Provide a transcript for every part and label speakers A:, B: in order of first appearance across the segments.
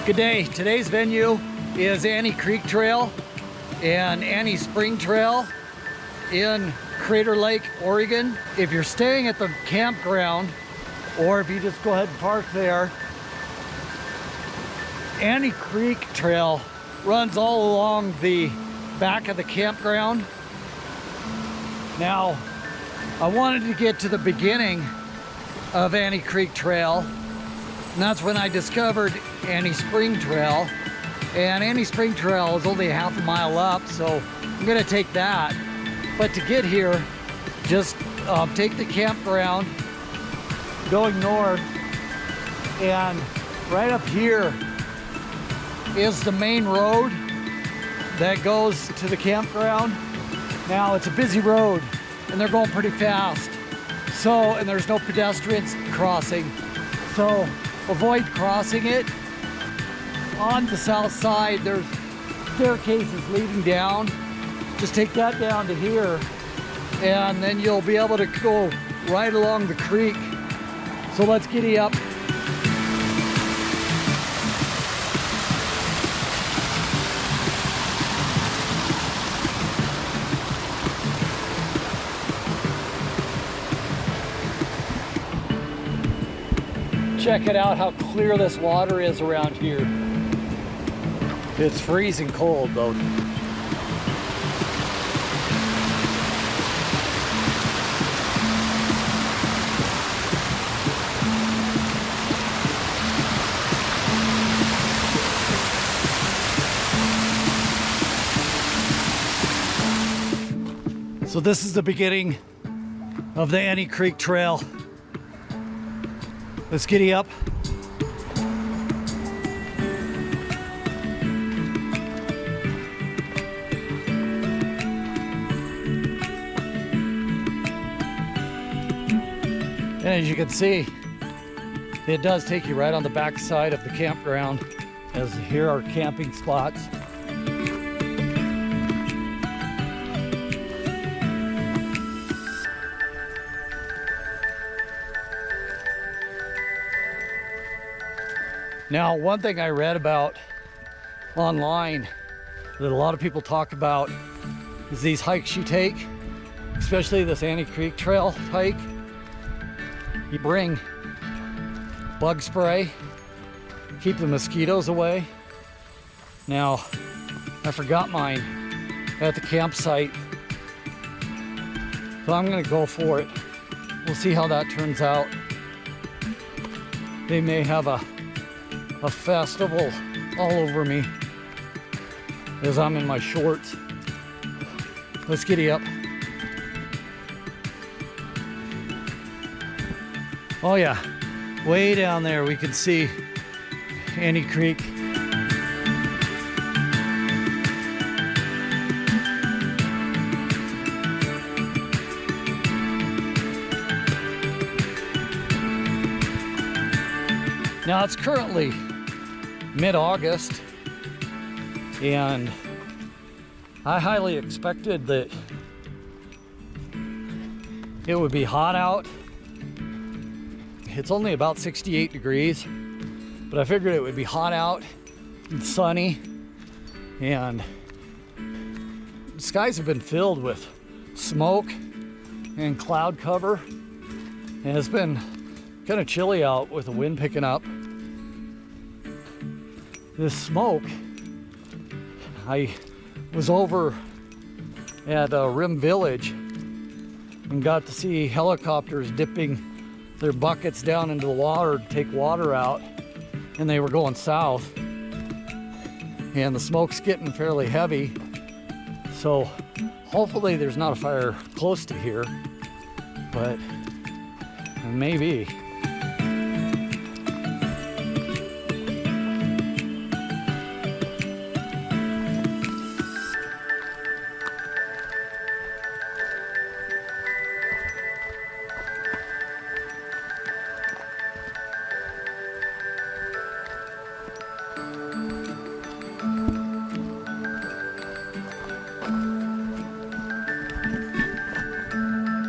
A: Good day. Today's venue is Annie Creek Trail and Annie Spring Trail in Crater Lake, Oregon. If you're staying at the campground, or if you just go ahead and park there, Annie Creek Trail runs all along the back of the campground. Now, I wanted to get to the beginning of Annie Creek Trail, and that's when I discovered Annie Spring Trail. And Annie Spring Trail is only a half a mile up, so I'm gonna take that. But to get here, just take the campground going north, and right up here is the main road that goes to the campground. Now, it's a busy road and they're going pretty fast. So, and there's no pedestrians crossing. So avoid crossing it. On the south side, there's staircases leading down. Just take that down to here, and then you'll be able to go right along the creek. So let's giddy up. Check it out how clear this water is around here. It's freezing cold though. So this is the beginning of the Annie Creek Trail. Let's giddy up. And as you can see, it does take you right on the back side of the campground, as here are camping spots. Now, one thing I read about online that a lot of people talk about is these hikes you take, especially this Annie Creek Trail hike. You bring bug spray, keep the mosquitoes away. Now, I forgot mine at the campsite, so I'm gonna go for it. We'll see how that turns out. They may have a festival all over me as I'm in my shorts. Let's giddy up. Oh yeah, way down there we can see Annie Creek. Now it's currently mid-August, and I highly expected that it would be hot out. It's only about 68 degrees, but I figured it would be hot out and sunny, and the skies have been filled with smoke and cloud cover, and it's been kind of chilly out with the wind picking up. This smoke, I was over at Rim Village and got to see helicopters dipping their buckets down into the water to take water out, and they were going south, and the smoke's getting fairly heavy, so hopefully there's not a fire close to here, but maybe.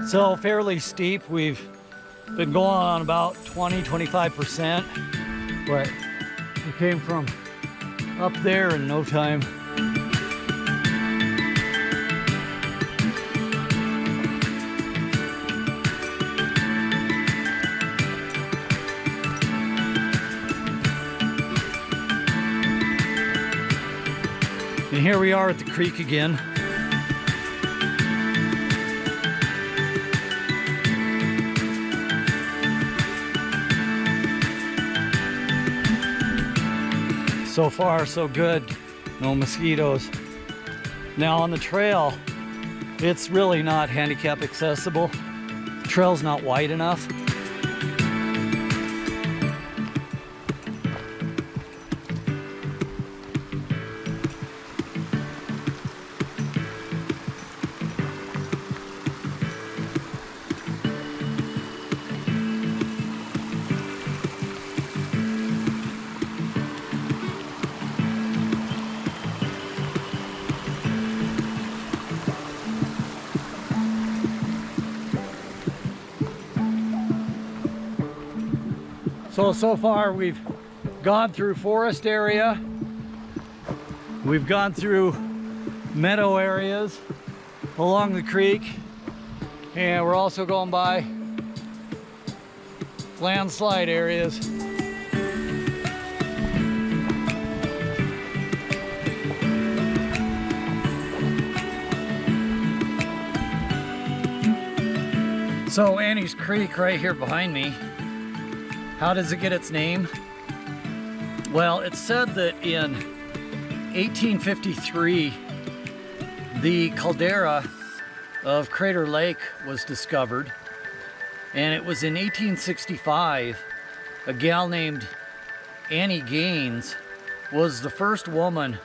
A: So fairly steep. We've been going on about 20-25%, but we came from up there in no time. And here we are at the creek again. So far, so good. No mosquitoes. Now on the trail, it's really not handicap accessible. The trail's not wide enough. So far we've gone through forest area, we've gone through meadow areas along the creek, and we're also going by landslide areas. So Annie's Creek right here behind me. How does it get its name? Well, it's said that in 1853, the caldera of Crater Lake was discovered. And it was in 1865, a gal named Annie Gaines was the first woman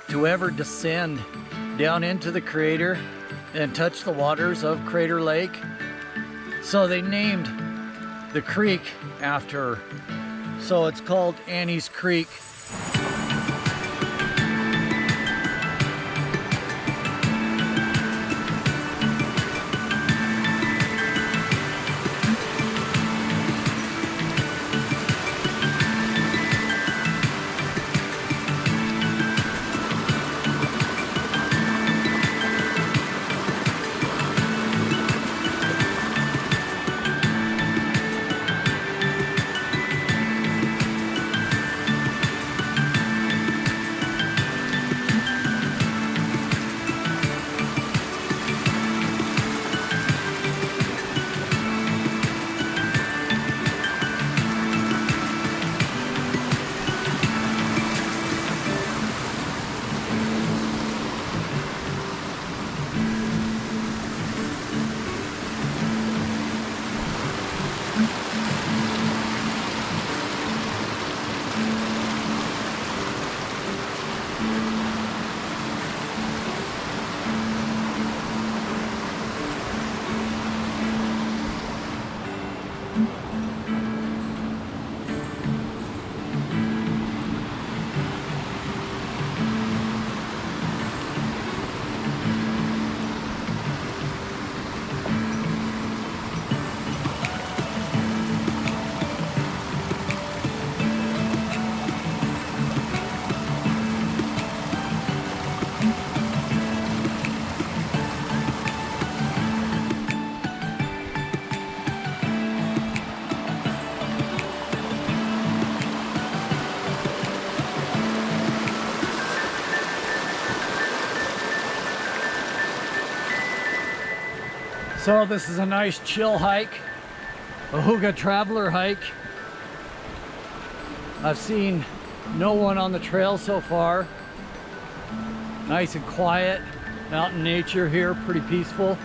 A: to ever descend down into the crater and touch the waters of Crater Lake. So they named the creek after her. So it's called Annie's Creek. So this is a nice chill hike, a Hygge traveler hike. I've seen no one on the trail so far. Nice and quiet, out in nature here, pretty peaceful.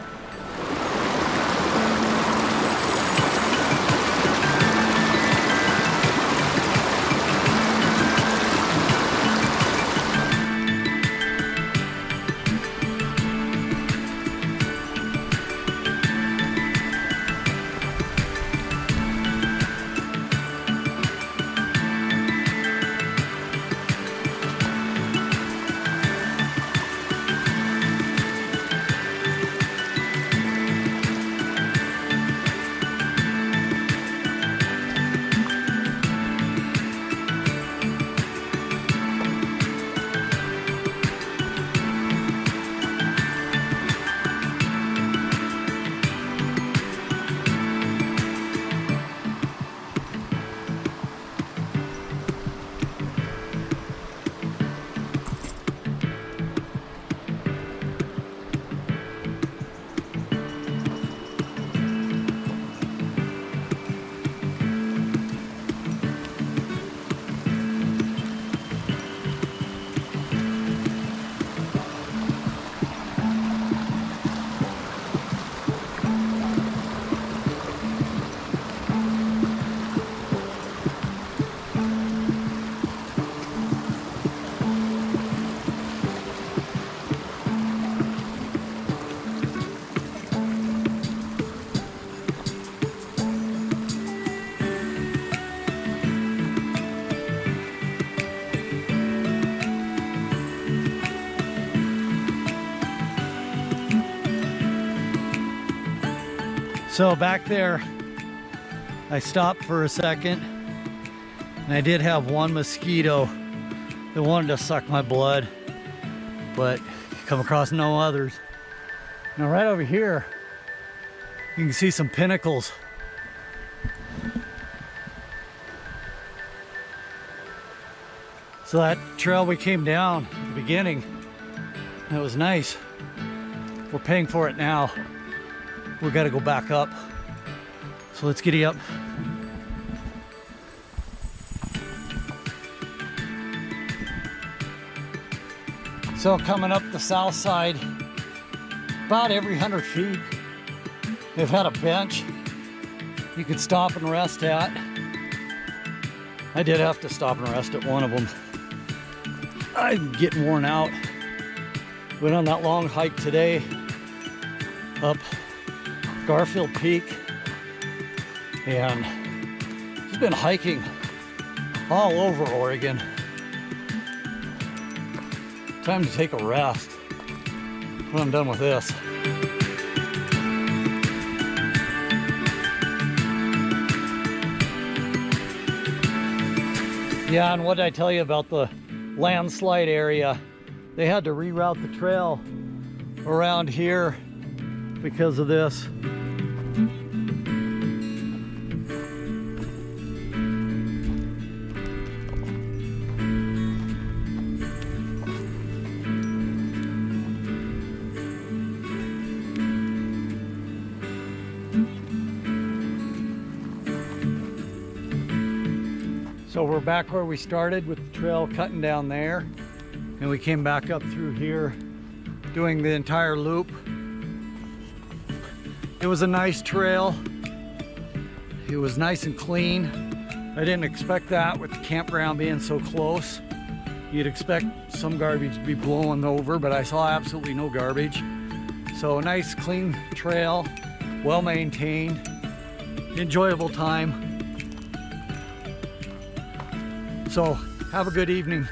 A: So back there, I stopped for a second, and I did have one mosquito that wanted to suck my blood, but come across no others. Now right over here, you can see some pinnacles. So that trail we came down at the beginning, that was nice. We're paying for it now. We've got to go back up. So let's giddy up. So coming up the south side, about every 100 feet, they've had a bench you could stop and rest at. I did have to stop and rest at one of them. I'm getting worn out. Went on that long hike today up Garfield Peak, and just been hiking all over Oregon. Time to take a rest when I'm done with this. Yeah, and what did I tell you about the landslide area? They had to reroute the trail around here because of this. So we're back where we started with the trail cutting down there, and we came back up through here doing the entire loop. It was a nice trail. It was nice and clean. I didn't expect that with the campground being so close. You'd expect some garbage to be blowing over, but I saw absolutely no garbage. So a nice clean trail, well maintained, enjoyable time. So have a good evening.